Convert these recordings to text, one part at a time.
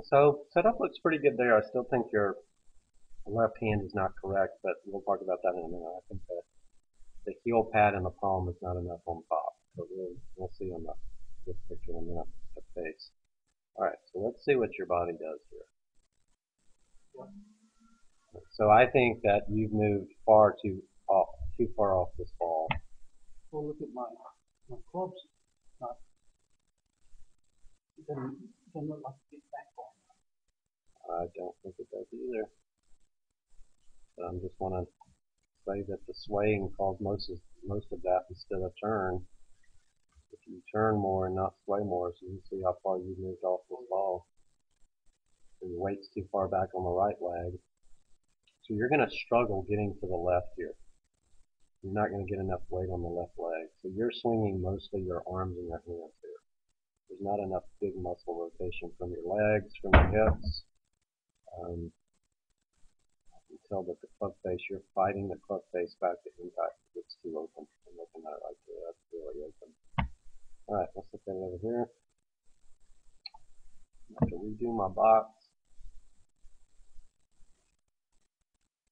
So setup looks pretty good there. I still think your left hand is not correct, but we'll talk about that in a minute. I think that the heel pad and the palm is not enough on top. So we'll see on this picture in a minute, the face. All right, so let's see what your body does here. So I think that you've moved too far off this ball. Well, look at my clubs. Not, it doesn't look like a big back ball. I don't think it does either. But I just want to say that the swaying caused most of that instead of turn. If you turn more and not sway more, so you can see how far you moved off this ball. So your weight's too far back on the right leg. So you're going to struggle getting to the left here. You're not going to get enough weight on the left leg. So you're swinging mostly your arms and your hands here. There's not enough big muscle rotation from your legs, from your hips. You tell that the club face, you're fighting the club face back to impact. It's too open. I'm looking at it right there. That's really open. All right, let's look at it over here. I have to redo my box.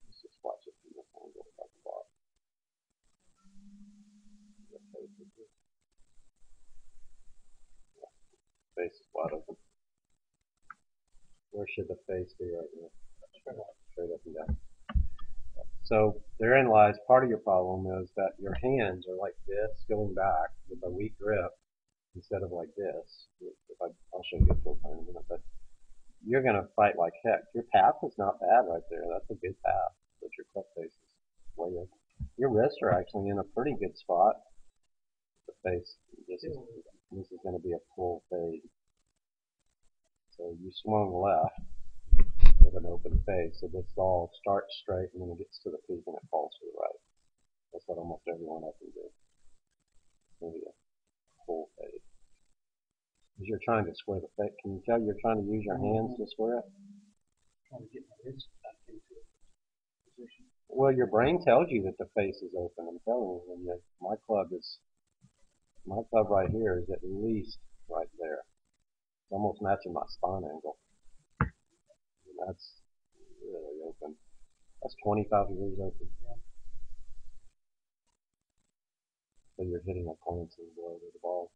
Let's just watch it from this angle about the box. Face is wide open. Where should the face be right now? Straight up and down. So therein lies part of your problem is that your hands are like this going back with a weak grip instead of like this. I'll show you a full time in a minute, but you're going to fight like heck. Your path is not bad right there. That's a good path, but your club face is way up. Your wrists are actually in a pretty good spot. The face, this is going to be a full fade. So you swung left with an open face, so this ball starts straight and then it gets to the peak and it falls to the right. That's what almost everyone I can do. Maybe a full fade. Because you're trying to square the face. Can you tell you're trying to use your hands to square it? Trying to get my wrist back into position. Well, your brain tells you that the face is open. I'm telling you, my club right here is at least right there. It's almost matching my spine angle. And that's really open. That's 25 degrees open. So you're hitting a pointing blow with the ball.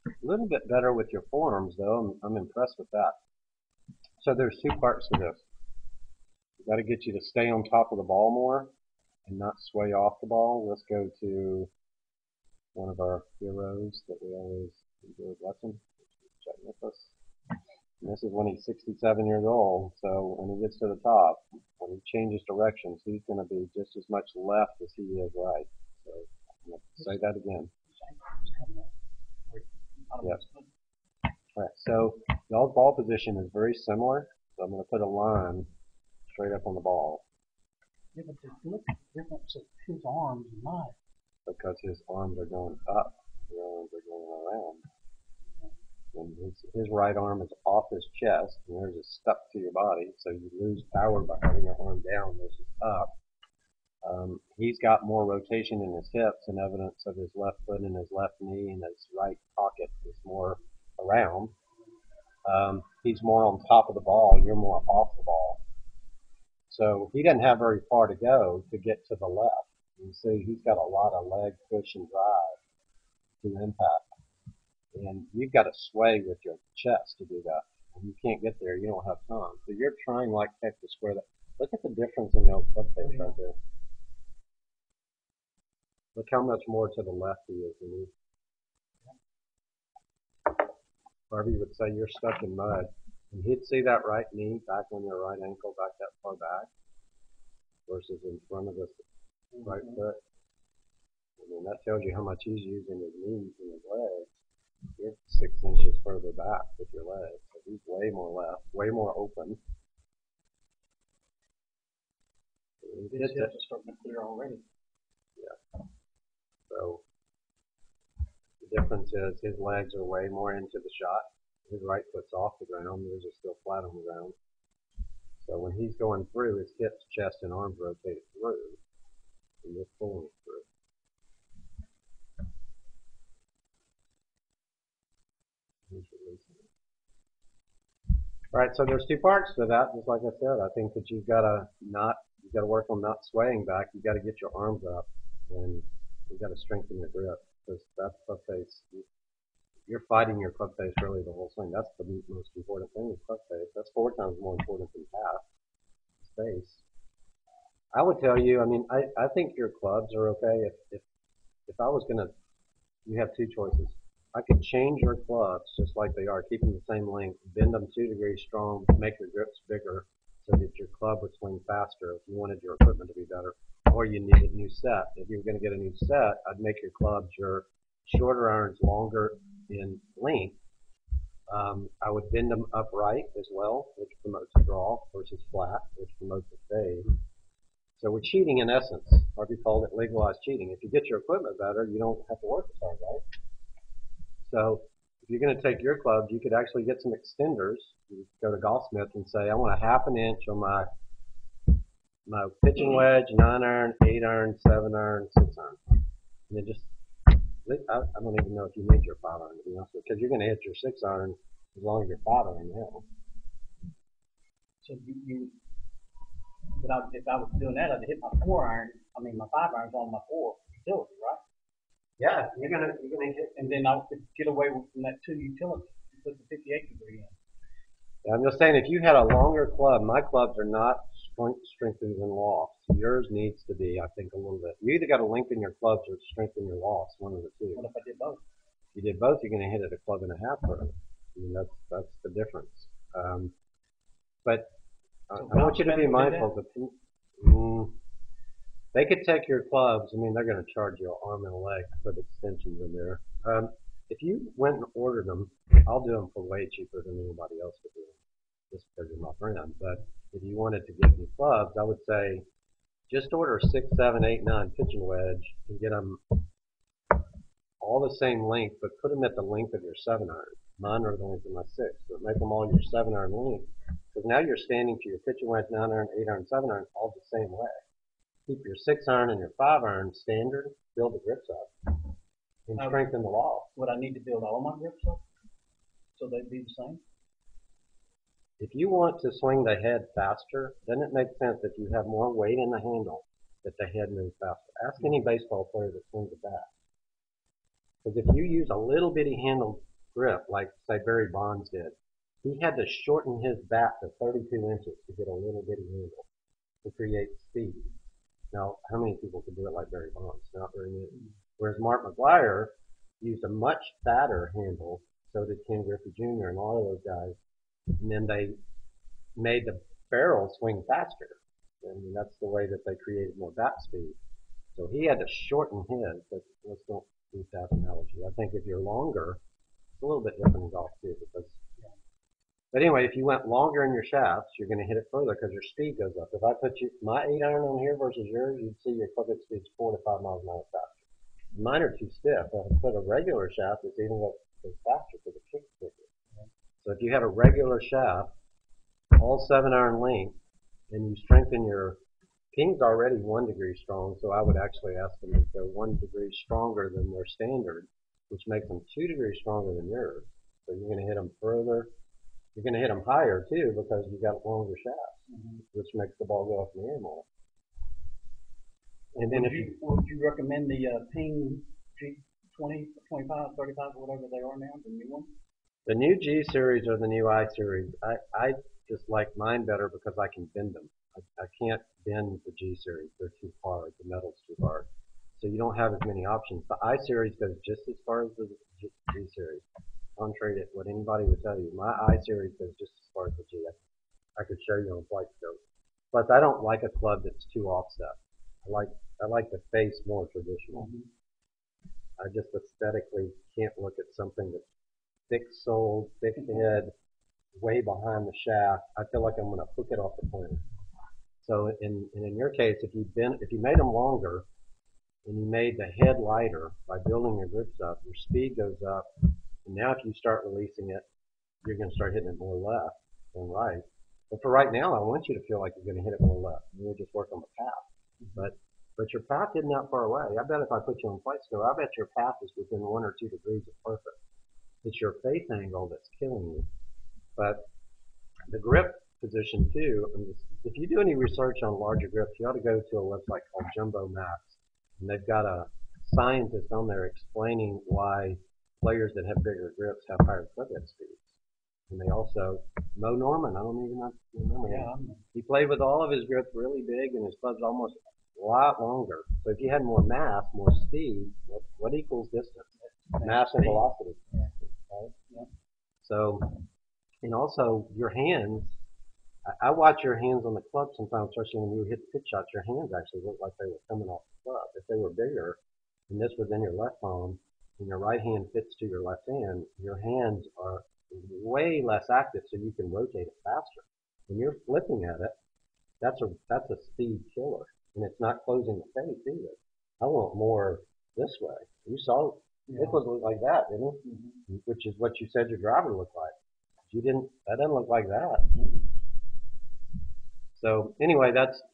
A little bit better with your forearms, though. I'm impressed with that. So there's two parts to this. We've got to get you to stay on top of the ball more and not sway off the ball. Let's go to one of our heroes that we always enjoy watching, Jack Nicklaus. And this is when he's 67 years old. So when he gets to the top, when he changes directions, he's going to be just as much left as he is right. So I'm going to say that again. Yes. All right. So y'all's ball position is very similar. So I'm going to put a line straight up on the ball. Yeah, but look at the difference of his arms and mine. Because his arms are going up, your arms are going around. And his right arm is off his chest, and yours is stuck to your body, so you lose power by having your arm down versus up. He's got more rotation in his hips and evidence of his left foot and his left knee, and his right pocket is more around. He's more on top of the ball, you're more off the ball. So he doesn't have very far to go to get to the left. You see, he's got a lot of leg push and drive to impact. And you've got to sway with your chest to do that. When you can't get there, you don't have time. So you're trying like heck to square that. Look at the difference in the old club face right there. Look how much more to the left he is than you. Harvey would say you're stuck in mud. And he'd see that right knee back on your right ankle, back that far back, versus in front of this right foot. I mean, that tells you how much he's using his knees and his legs. You're 6 inches further back with your legs. So he's way more left, way more open. His hips are starting to clear already. Yeah. So the difference is his legs are way more into the shot. His right foot's off the ground. Yours are still flat on the ground. So when he's going through, his hips, chest, and arms rotate through, and you're pulling it through. He's releasing it. All right, so there's two parts to that. Just like I said, I think that you got to work on not swaying back. You got to get your arms up, and you got to strengthen your grip because that's club face. You're fighting your club face really the whole swing. That's the most important thing is club face. That's 4 times more important than path space. I would tell you. I mean, I think your clubs are okay. If I was gonna, you have two choices. I could change your clubs just like they are, keep them the same length, bend them 2 degrees strong, make your grips bigger so that your club would swing faster if you wanted your equipment to be better, or you need a new set. If you were going to get a new set, I'd make your clubs, your shorter irons longer in length. I would bend them upright as well, which promotes a draw, versus flat, which promotes a fade. So we're cheating in essence. Harvey called it legalized cheating. If you get your equipment better, you don't have to work as hard, right? So if you're going to take your clubs, you could actually get some extenders. You go to Golfsmith and say, I want a 1/2 inch on my pitching wedge, 9 iron, 8 iron, 7 iron, 6 iron. And then just, I don't even know if you need your 5 iron, to be honest with you, because you're going to hit your 6 iron as long as your 5 iron now. So if I was doing that, I'd hit my 4 iron. I mean, my 5 irons on my 4 utility, right? Yeah, you're gonna hit. And then I could get away from that 2 utility and put the 58 degree in. I'm just saying, if you had a longer club, my clubs are not strengthened in lofts. Yours needs to be, I think, a little bit. You either got to lengthen your clubs or strengthen your lofts, one of the two. What if I did both? If you did both, you're going to hit it a club and a half further. I mean, that's the difference. But So I want you to be mindful that they could take your clubs. I mean, they're going to charge you an arm and a leg to put extensions in there. If you went and ordered them, I'll do them for way cheaper than anybody else would do them, just because you're my friend. But if you wanted to get me clubs, I would say just order 6, 7, 8, 9 pitching wedge and get them all the same length, but put them at the length of your 7 iron. Mine are the length of my 6, but make them all your 7 iron length. Because now you're standing to your pitching wedge, 9 iron, 8 iron, 7 iron, all the same way. Keep your 6 iron and your 5 iron standard, build the grips up, and strengthen the loft. Would I need to build all my grips up so they'd be the same? If you want to swing the head faster, doesn't it make sense if you have more weight in the handle that the head moves faster? Ask any baseball player that swings a bat. Because if you use a little bitty handle grip, like say Barry Bonds did, he had to shorten his bat to 32 inches to get a little bitty handle to create speed. Now, how many people could do it like Barry Bonds? Not very many. Whereas Mark McGwire used a much fatter handle, so did Ken Griffey Jr. and all of those guys, and then they made the barrel swing faster. And that's the way that they created more bat speed. So he had to shorten his, but let's don't use that analogy. I think if you're longer, it's a little bit different in golf too, because but anyway, if you went longer in your shafts, you're going to hit it further because your speed goes up. If I put my 8 iron on here versus yours, you'd see your club head speed's 4 to 5 miles an hour faster. Mine are too stiff. If I put a regular shaft, it's even goes faster because the kick's quicker. So if you had a regular shaft, all 7 iron length, and you strengthen your ping's already 1 degree strong, so I would actually ask them to go 1 degree stronger than their standard, which makes them 2 degrees stronger than yours. So you're going to hit them further. You're going to hit them higher too because you got longer shafts, which makes the ball go up in the air more. And then would you recommend the Ping G20, 25, 35, or whatever they are now, the new one? The new G series or the new I series, I just like mine better because I can bend them. I can't bend the G series; they're too hard. The metal's too hard, so you don't have as many options. The I series goes just as far as the G series. Contrary to what anybody would tell you, my I series goes just as far as the G. I could show you on flight scope. Plus, I don't like a club that's too offset. I like the face more traditional. I just aesthetically can't look at something that's thick-soled, thick-head, way behind the shaft. I feel like I'm going to hook it off the planet. So in your case, if you made them longer and you made the head lighter by building your grips up, your speed goes up. And now if you start releasing it, you're going to start hitting it more left than right. But for right now, I want you to feel like you're going to hit it more left. And we'll just work on the path. But your path isn't that far away. I bet if I put you on flight scope, I bet your path is within 1 or 2 degrees of perfect. It's your face angle that's killing you. But The grip position too. And if you do any research on larger grips, you ought to go to a website called Jumbo Max, and they've got a scientist on there explaining why players that have bigger grips have higher club head speeds. And they also Mo Norman. I don't even remember him. Yeah, He played with all of his grips really big, and his clubs almost a lot longer. So if you had more mass, more speed, what equals distance? Mass and velocity. Yeah. Right? Yeah. So, and also your hands. I watch your hands on the club sometimes, especially when you hit the pitch shots. Your hands actually look like they were coming off the club. If they were bigger, and this was in your left palm, and your right hand fits to your left hand, your hands are way less active, so you can rotate it faster. When you're flipping at it, that's a speed killer, and it's not closing the face either. I want more this way. You saw it looked like that, didn't it? Mm-hmm. Which is what you said your driver looked like. You didn't. That doesn't look like that. Mm-hmm. So anyway, that's